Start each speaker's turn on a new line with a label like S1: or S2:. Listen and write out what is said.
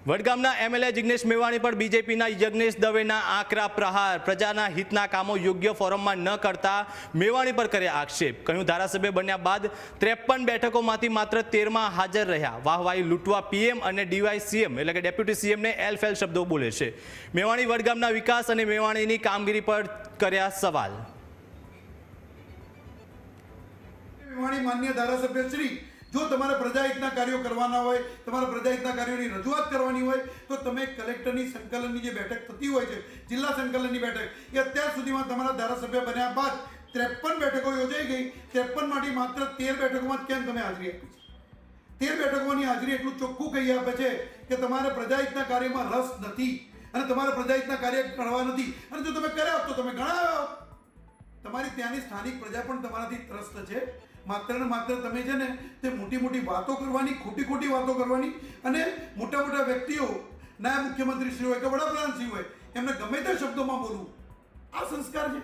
S1: વડગામના MLA Jignesh Mevani પર બીજેપીના યજ્ઞેશ દવેના આકરા પ્રહાર, પ્રજાના હિતના કામો યોગ્ય ફોરમમાં ન કરતા મેવાણી પર કર્યા આક્ષેપ। કહ્યું ધારાસભ્ય બન્યા બાદ 53 બેઠકોમાંથી માત્ર 13માં હાજર રહ્યા। વાહવાહી લૂંટવા પીએમ અને ડીવાય સીએમ એટલે કે ડેપ્યુટી સીએમને એલફેલ શબ્દો બોલે છે। મેવાણી વડગામના વિકાસ અને મેવાણીની કામગીરી પર કર્યા સવાલ।
S2: મેવાણી માન્ય ધારાસભ્ય શ્રી, જો તમારે પ્રજાહિતના કાર્યો કરવાના હોય, તમારા પ્રજાહિતના કાર્યોની રજૂઆત કરવાની હોય તો તમે કલેક્ટરની સંકલનની જે બેઠક થતી હોય છે, જિલ્લા સંકલનની બેઠક, એ અત્યાર સુધીમાં તમારા ધારાસભ્ય બન્યા બાદ 53 બેઠકો યોજાઈ ગઈ। 53 માંથી માત્ર 13 બેઠકોમાં કેમ તમે હાજરી આપી છે? 13 બેઠકોની હાજરી એટલું ચોખ્ખું કહી આપે છે કે તમારે પ્રજાહિતના કાર્યમાં રસ નથી અને તમારે પ્રજાહિતના કાર્ય કરવા નથી, અને જો તમે કર્યા તો તમે ગણાવ્યા। તમારી ત્યાંની સ્થાનિક પ્રજા પણ તમારાથી ત્રસ્ત છે। માત્ર ને માત્ર તમે છે ને તે મોટી મોટી વાતો કરવાની, ખોટી વાતો કરવાની, અને મોટા મોટા વ્યક્તિઓ, નાયબ મુખ્યમંત્રી શ્રી હોય કે વડાપ્રધાન શ્રી હોય, એમને ગમે તે શબ્દોમાં બોલવું, આ સંસ્કાર છે।